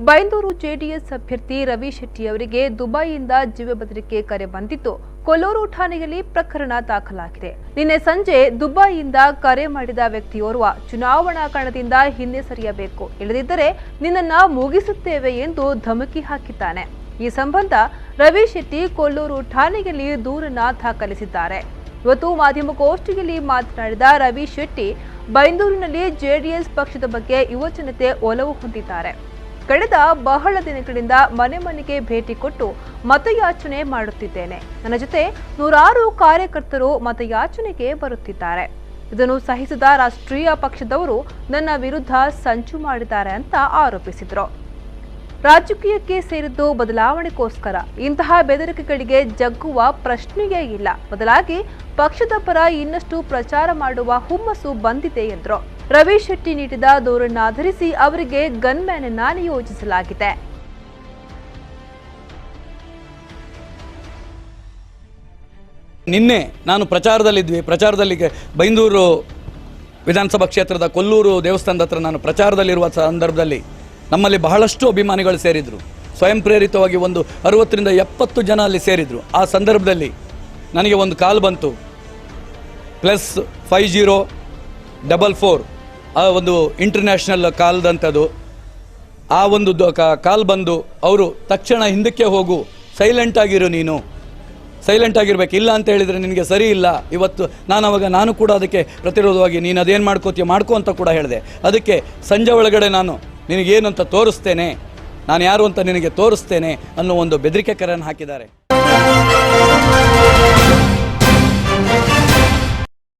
Byndoor JDS ಅಭ್ಯರ್ಥಿ ರವಿ ಶೆಟ್ಟಿ ಅವರಿಗೆ ದುಬೈಯಿಂದ ಜೀವ ಬೆದರಿಕೆ ಕರೆ ಬಂದಿದ್ದು ಕೊಲ್ಲೂರು ಠಾಣೆಯಲ್ಲಿ ಪ್ರಕರಣ ದಾಖಲಾಗಿದೆ। ನಿನ್ನೆ ಸಂಜೆ ದುಬೈಯಿಂದ ಕರೆ ಮಾಡಿದ ವ್ಯಕ್ತಿಯೋರ್ವ ಚುನಾವಣಾ ಕಣದಿಂದ ಹಿಂದೆ ಸರಿಯಬೇಕು, ಇಲ್ಲದಿದ್ದರೆ ನಿನ್ನನ್ನು ಮುಗಿಸುತ್ತೇವೆ ಎಂದು ಧಮಕಿ ಹಾಕಿದ್ದಾನೆ। ಈ ಸಂಬಂಧ ರವಿ ಶೆಟ್ಟಿ ಕೊಲ್ಲೂರು ಠಾಣೆಯಲ್ಲಿ ದೂರನ್ನು ದಾಖಲಿಸಿದ್ದಾರೆ। ಇವತ್ತು ಮಾಧ್ಯಮಗೋಷ್ಠಿಯಲ್ಲಿ ಮಾತನಾಡಿದ ರವಿ ಶೆಟ್ಟಿ ಬೈಂದೂರಿನಲ್ಲಿ ಜೆಡಿಎಸ್ ಪಕ್ಷದ ಬಗ್ಗೆ ಯುವಜನತೆ ಒಲವು ಹೊಂದಿದ್ದಾರೆ। ಕಳೆದ ಬಹಳ ದಿನಗಳಿಂದ ಮನೆ ಮನೆಗೆ ಭೇಟಿ ಕೊಟ್ಟು ಮತಯಾಚನೆ ಮಾಡುತ್ತಿದ್ದೇನೆ। ನನ್ನ ಜೊತೆ ನೂರಾರು ಕಾರ್ಯಕರ್ತರು ಮತಯಾಚನೆಗೆ ಬರುತ್ತಿದ್ದಾರೆ। ಇದನ್ನು ಸಹಿಸದ ರಾಷ್ಟ್ರೀಯ ಪಕ್ಷದವರು ನನ್ನ ವಿರುದ್ಧ ಸಂಚು ಮಾಡಿದ್ದಾರೆ ಅಂತ ಆರೋಪಿಸಿದರು। ರಾಜಕೀಯಕ್ಕೆ ಸೇರಿದ್ದು ಬದಲಾವಣೆಗೋಸ್ಕರ ಇಂತಹ ಬೆದರಿಕೆಗಳಿಗೆ ಜಗ್ಗುವ ಪ್ರಶ್ನೆಯೇ ಇಲ್ಲ, ಬದಲಾಗಿ ಪಕ್ಷದ ಪರ ಇನ್ನಷ್ಟು ಪ್ರಚಾರ ಮಾಡುವ ಹುಮ್ಮಸ್ಸು ಬಂದಿದೆ ಎಂದರು। ರವಿ ಶೆಟ್ಟಿ ನೀಡಿದ ದೂರನ್ನಾಧರಿಸಿ ಅವರಿಗೆ ಗನ್ಮ್ಯಾನ್ ಅನ್ನು ನಿಯೋಜಿಸಲಾಗಿದೆ। ನಿನ್ನೆ ನಾನು ಪ್ರಚಾರದಲ್ಲಿ ಬೈಂದೂರು ವಿಧಾನಸಭಾ ಕ್ಷೇತ್ರದ ಕೊಲ್ಲೂರು ದೇವಸ್ಥಾನದ ಹತ್ರ ನಾನು ಪ್ರಚಾರದಲ್ಲಿರುವ ಸಂದರ್ಭದಲ್ಲಿ ನಮ್ಮಲ್ಲಿ ಬಹಳಷ್ಟು ಅಭಿಮಾನಿಗಳು ಸೇರಿದ್ರು। ಸ್ವಯಂ ಪ್ರೇರಿತವಾಗಿ ಒಂದು 60 ರಿಂದ 70 ಜನ ಅಲ್ಲಿ ಸೇರಿದ್ರು। ಆ ಸಂದರ್ಭದಲ್ಲಿ ನನಗೆ ಒಂದು ಕಾಲ್ ಬಂತು, +5044 ಆ ಒಂದು ಇಂಟರ್ನ್ಯಾಷನಲ್ ಕಾಲ್ದಂಥದ್ದು। ಆ ಒಂದು ಕಾಲ್ ಬಂದು ಅವರು ತಕ್ಷಣ ಹಿಂದಕ್ಕೆ ಹೋಗು, ಸೈಲೆಂಟ್ ಆಗಿರು, ನೀನು ಸೈಲೆಂಟ್ ಆಗಿರ್ಬೇಕು, ಇಲ್ಲ ಅಂತ ಹೇಳಿದರೆ ನಿನಗೆ ಸರಿ ಇಲ್ಲ। ಇವತ್ತು ನಾನು ಕೂಡ ಅದಕ್ಕೆ ಪ್ರತಿರೋಧವಾಗಿ ನೀನು ಅದೇನು ಮಾಡ್ಕೋ ಅಂತ ಕೂಡ ಹೇಳಿದೆ। ಅದಕ್ಕೆ ಸಂಜೆ ಒಳಗಡೆ ನಾನು ನಿನಗೇನು ಅಂತ ತೋರಿಸ್ತೇನೆ, ನಾನು ಯಾರು ಅಂತ ನಿನಗೆ ತೋರಿಸ್ತೇನೆ ಅನ್ನೋ ಒಂದು ಬೆದರಿಕೆ ಕರೆಯನ್ನು ಹಾಕಿದ್ದಾರೆ।